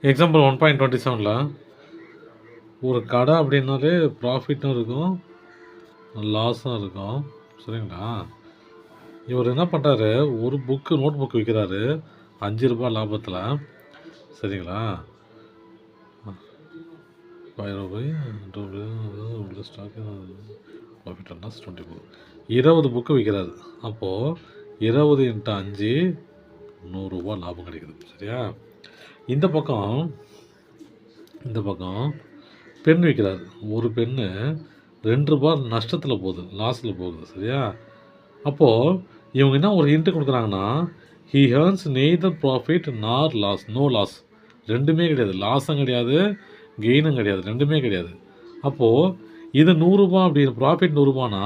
Example 1.27ல் ஒரு கடை அப்படின்னாலே ப்ராஃபிட்டும் இருக்கும் லாஸும் இருக்கும். சரிங்களா? இவர் என்ன பண்ணுறாரு, ஒரு நோட் புக்கு விற்கிறாரு ₹5 லாபத்தில். சரிங்களா? Stock profit and loss 24 20 book விற்கிறாரு. அப்போது 20 × 5 100 லாபம் கிடைக்குது. சரியா? இந்த பக்கம் பென் விற்கிறாரு. ஒரு பென்னு ₹2 நஷ்டத்தில் போகுது, லாஸில் போகுது. சரியா? அப்போது இவங்க என்ன ஒரு ஹிண்ட்டு கொடுக்குறாங்கன்னா, ஹி ஹேர்ன்ஸ் நெய்தர் ப்ராஃபிட் நார் லாஸ், நோ லாஸ். ரெண்டுமே கிடையாது, லாஸும் கிடையாது, கெயினும் கிடையாது, ரெண்டுமே கிடையாது. அப்போது இது ₹100 அப்படின்னு ப்ராஃபிட் ₹100னா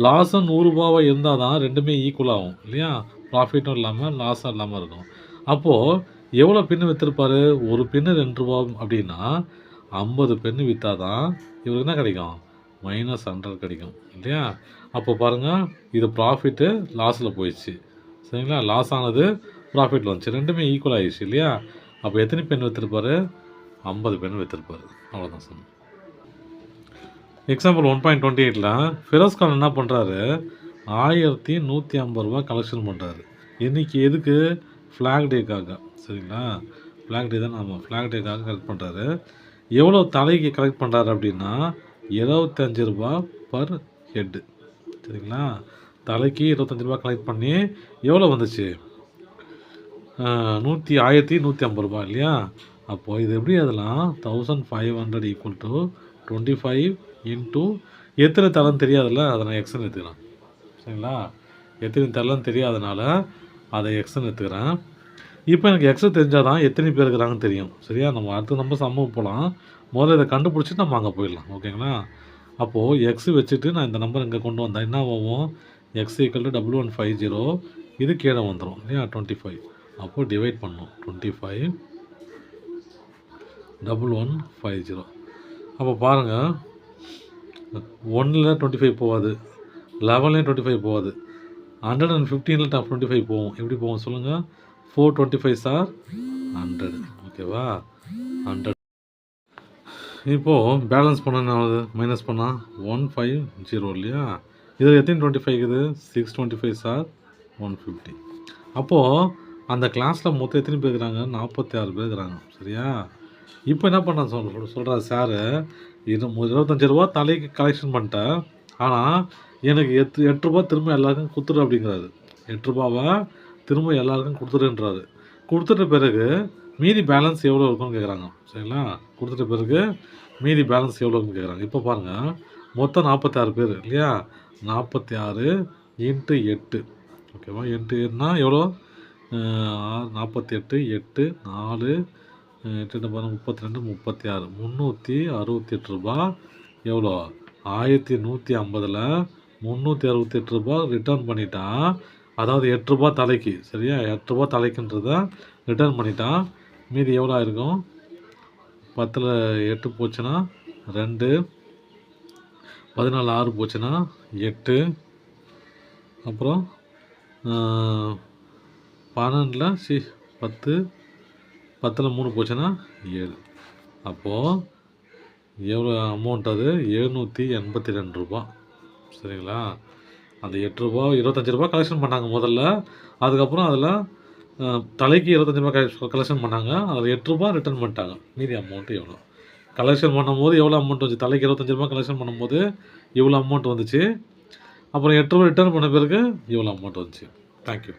லாஸும் ₹100 இருந்தால் தான் ரெண்டுமே ஈக்குவல் ஆகும் இல்லையா? ப்ராஃபிட்டும் இல்லாமல் லாஸும் இல்லாமல் இருக்கும். அப்போது எவ்வளோ பென்னு விற்றுருப்பார்? ஒரு பென்னு ₹2 அப்படின்னா 50 பென்னு விற்றா தான் இவருக்கு என்ன கிடைக்கும்? -100 கிடைக்கும் இல்லையா? அப்போ பாருங்கள், இது ப்ராஃபிட்டு லாஸில் போயிடுச்சு. சரிங்களா? லாஸ் ஆனது ப்ராஃபிட்டில் வந்துச்சு, ரெண்டுமே ஈக்குவல் ஆகிடுச்சு இல்லையா? அப்போ எத்தனை பென் விற்றுருப்பார்? 50 பென் விற்றுருப்பார். அவ்வளோதான் சொன்னேன். எக்ஸாம்பிள் 1.28ல் ஃபிரோஸ் கான் என்ன பண்ணுறாரு, ₹1150 கலெக்ஷன் பண்ணுறாரு. இன்றைக்கி எதுக்கு? ஃப்ளாக் டேக்காக. சரிங்களா? ஃப்ளாக் டே தான். ஆமாம், ஃப்ளாக் டேக்காக கலெக்ட் பண்ணுறாரு. எவ்வளோ தலைக்கு கலெக்ட் பண்ணுறாரு அப்படின்னா ₹25 பர் ஹெட்டு. சரிங்களா? தலைக்கு ₹25 கலெக்ட் பண்ணி எவ்வளோ வந்துச்சு? ₹1150 இல்லையா? அப்போது இது எப்படி அதெல்லாம் 1500 ஈக்குவல் டு 25 இன்ட்டு எத்தனை தரன்னு தெரியாதுல்ல, அதை நான் எக்ஸ்ன்னு எடுத்துக்கிறேன். சரிங்களா? எத்தனை தரலன்னு தெரியாதனால அதை எக்ஸ்ன்னு எடுத்துக்கிறேன். இப்போ எனக்கு எக்ஸு தெரிஞ்சால் தான் எத்தனை பேர் இருக்கிறாங்கன்னு தெரியும். சரியா? நம்ம அடுத்த நம்ம சம்முக்கு போகலாம். முதல்ல இதை கண்டுபிடிச்சிட்டு நம்ம அங்கே போயிடலாம். ஓகேங்களா? அப்போது எக்ஸு வச்சுட்டு நான் இந்த நம்பர் இங்கே கொண்டு வந்தேன். என்ன ஆகும்? எக்ஸ் ஈக்குவல் டு 1150, இது கீழே வந்துடும் இல்லையா? 25. அப்போது டிவைட் பண்ணணும். 25 1150. அப்போ பாருங்கள், 1ல் 25 போகாது, 11லேயும் 25 போகாது, 115ல் 25 போகும். எப்படி போகும் சொல்லுங்கள்? 425 ஆர் 100. ஓகேவா? 100. இப்போது பேலன்ஸ் பண்ண என்ன ஆகுது? மைனஸ் பண்ணால் 150 இல்லையா? இதில் எத்தனை 25 இருக்குது? 625 ஆர் 150. அப்போது அந்த கிளாஸில் மொத்தம் எத்தனை பேர் இருக்கிறாங்க? 46 பேர் இருக்கிறாங்க. சரியா? இப்போ என்ன பண்ண சொல்கிறார் சாரு, ₹25 தலைக்கு கலெக்ஷன் பண்ணிட்டேன், ஆனால் எனக்கு ₹8 திரும்ப எல்லாருக்கும் கொடுத்துரு அப்படிங்கிறாரு. ₹8 திரும்ப எல்லாருக்கும் கொடுத்துருன்றாரு. கொடுத்துட்ட பிறகு மீதி பேலன்ஸ் எவ்வளோ இருக்குன்னு கேட்குறாங்க. சரிங்களா? கொடுத்துட்ட பிறகு மீதி பேலன்ஸ் எவ்வளோ இருக்குன்னு கேட்குறாங்க. இப்போ பாருங்கள், மொத்தம் 46 பேர் இல்லையா? 46 × 8. ஓகேவா? 8னா எவ்வளோ? 48, 8, 4, 8 32, 36, ₹368. எவ்வளோ? 1150ல் ₹368 ரிட்டர்ன் பண்ணிட்டா, அதாவது ₹8 தலைக்கு. சரியா? ₹8 தலைக்குன்றத ரிட்டர்ன் பண்ணிட்டா, மீதி எவ்வளோ ஆயிருக்கும்? 10ல் 8 போச்சுன்னா 2, 14 6 போச்சுன்னா 8, அப்புறம் 12ல் 10ல் 3 போச்சுன்னா 7. அப்போது எவ்வளோ அமௌண்ட்? அது ₹782. சரிங்களா? அந்த ₹8 ₹25 கலெக்ஷன் பண்ணாங்க முதல்ல. அதுக்கப்புறம் அதில் தலைக்கு ₹25 கலெக்ஷன் பண்ணாங்க. அதில் ₹8 ரிட்டர்ன் பண்ணிட்டாங்க. மீதி அமௌண்ட்டு எவ்வளோ? கலெக்ஷன் பண்ணும்போது எவ்வளோ அமௌண்ட் வந்துச்சு? தலைக்கு ₹25 கலெக்ஷன் பண்ணும்போது இவ்வளோ அமௌண்ட் வந்துச்சு. அப்புறம் ₹8 ரிட்டர்ன் பண்ண பிறகு இவ்வளோ அமௌண்ட் வந்துச்சு. தேங்க்யூ.